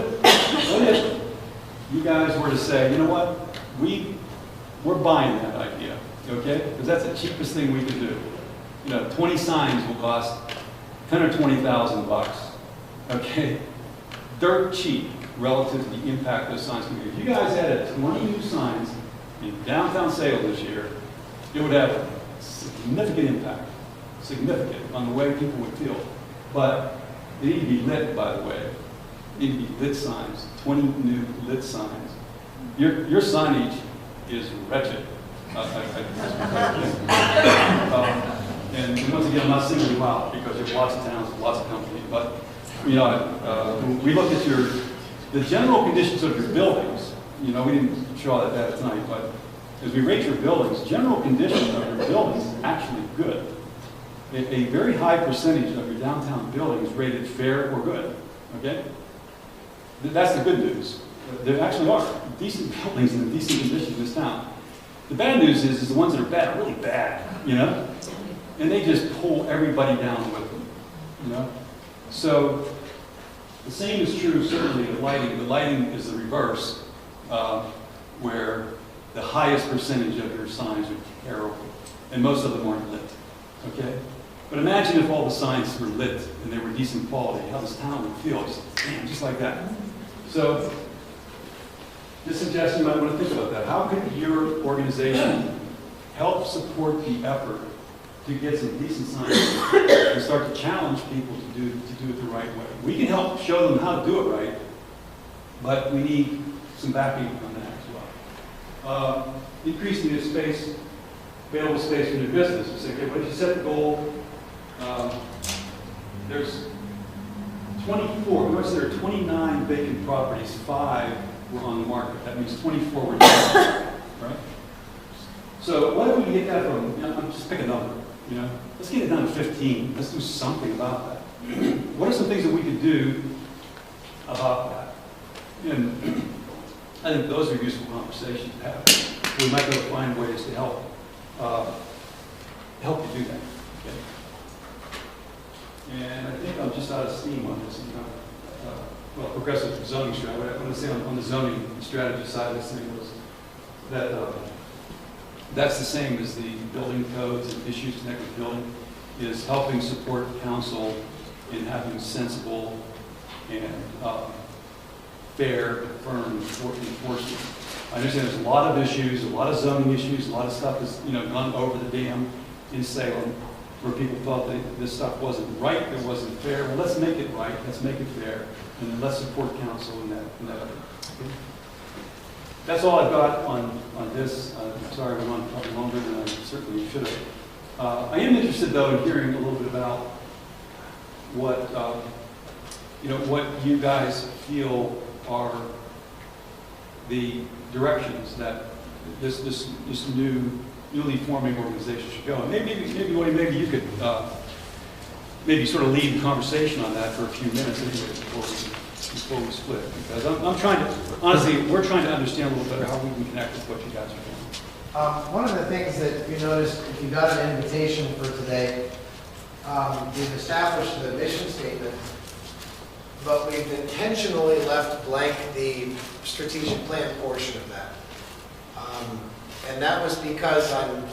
you guys were to say, you know what, we're buying that idea, okay? Because that's the cheapest thing we can do. You know, 20 signs will cost 10 or 20,000 bucks. Okay, dirt cheap relative to the impact those signs can be. If you guys added 20 new signs in downtown Salem this year, it would have significant impact, significant on the way people would feel. But they need to be lit, by the way. They need to be lit signs, 20 new lit signs. Your signage is wretched. And once again, I'm not singling you out because you have lots of towns, lots of companies, but you know, when we look at the general conditions of your buildings, you know, we didn't show all that data tonight, but as we rate your buildings, general condition of your buildings is actually good. A very high percentage of your downtown buildings rated fair or good, okay? That's the good news. There actually are decent buildings in a decent condition in this town. The bad news is the ones that are bad are really bad, you know? And they just pull everybody down with them, you know? So the same is true certainly of lighting. The lighting is the reverse, where the highest percentage of your signs are terrible, and most of them aren't lit, okay? But imagine if all the signs were lit and they were decent quality, how this town would feel, just like that. So this suggestion, you might want to think about that. How could your organization help support the effort to get some decent signs and start to challenge people to do it the right way? We can help show them how to do it right, but we need some backing on that as well. Increasing the space, available space for new business. We say, okay, what did you set the goal? There's 24, notice there are 29 vacant properties, 5 were on the market. That means 24 were down, right? So what if we get that from, you know, just pick a number, you know? Let's get it down to 15. Let's do something about that. What are some things that we could do about that? And I think those are useful conversations to have. We might be able to find ways to help you do that. Okay? And I think I'm just out of steam on this. Well, progressive zoning strategy. What I want to say on the zoning strategy side of this thing was that that's the same as the building codes and issues connected with building, is helping support council in having sensible and fair, firm enforcement. I understand there's a lot of issues, a lot of zoning issues, a lot of stuff has gone over the dam in Salem, where people thought that this stuff wasn't right, it wasn't fair. Well, let's make it right, let's make it fair, and then let's support council in that effort. Okay? That's all I've got on this. I'm sorry I went on probably longer than I certainly should have. I am interested, though, in hearing a little bit about what what you guys feel are the directions that this newly forming organization should go. And maybe Woody, maybe you could maybe sort of lead the conversation on that for a few minutes anyway before we split. Because I'm trying to, honestly, we're trying to understand a little better how we can connect with what you guys are doing. One of the things that you noticed, if you got an invitation for today, we've established the mission statement, but we've intentionally left blank the strategic plan portion of that. And that was because I'm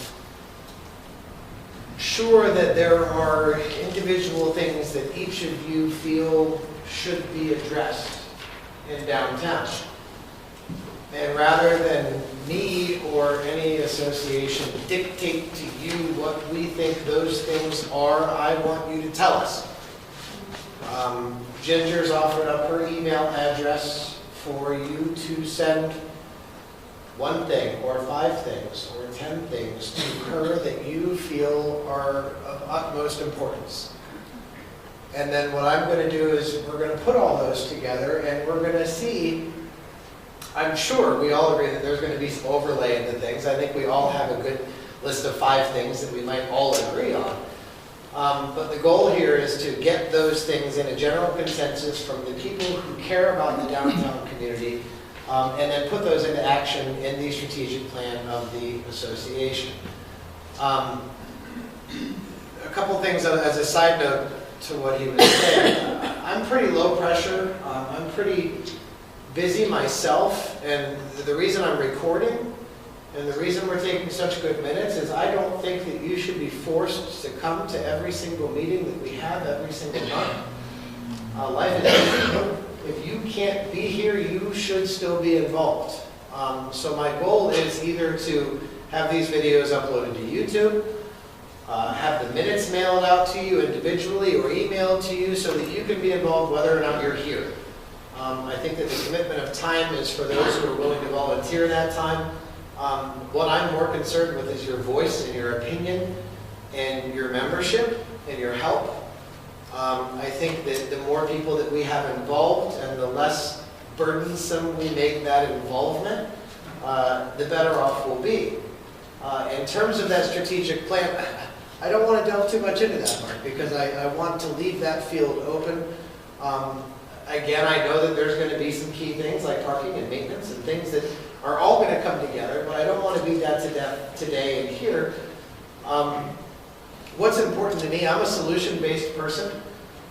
sure that there are individual things that each of you feel should be addressed in downtown. And rather than me or any association dictate to you what we think those things are, I want you to tell us. Ginger's offered up her email address for you to send one thing or 5 things or 10 things to her that you feel are of utmost importance. And then what I'm going to do is we're going to put all those together and we're going to see, I'm sure we all agree that there's going to be some overlay in the things. I think we all have a good list of 5 things that we might all agree on. But the goal here is to get those things in a general consensus from the people who care about the downtown community, and then put those into action in the strategic plan of the association. A couple things as a side note to what he was saying. I'm pretty low pressure. I'm pretty busy myself, and the reason I'm recording and the reason we're taking such good minutes is I don't think that you should be forced to come to every single meeting that we have every single month. Life is busy. If you can't be here, you should still be involved. So my goal is either to have these videos uploaded to YouTube, have the minutes mailed out to you individually or emailed to you so that you can be involved whether or not you're here. I think that the commitment of time is for those who are willing to volunteer that time. What I'm more concerned with is your voice and your opinion and your membership and your help. I think that the more people that we have involved and the less burdensome we make that involvement, the better off we'll be. In terms of that strategic plan, I don't want to delve too much into that, Mark, because I want to leave that field open. again, I know that there's going to be some key things like parking and maintenance and things that are all going to come together, but I don't want to beat that to death today and here. What's important to me, I'm a solution-based person.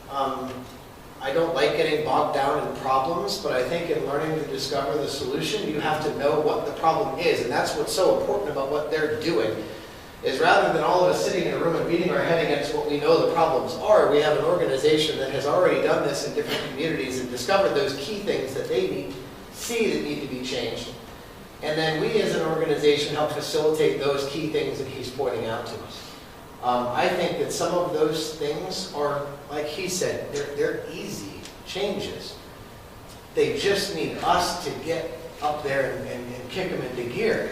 I don't like getting bogged down in problems, but I think in learning to discover the solution, you have to know what the problem is, and that's what's so important about what they're doing, is rather than all of us sitting in a room and beating our head against what we know the problems are, we have an organization that has already done this in different communities and discovered those key things that they see that need to be changed. And then we as an organization help facilitate those key things that he's pointing out to us. I think that some of those things are, like he said, they're easy changes. They just need us to get up there and kick them into gear.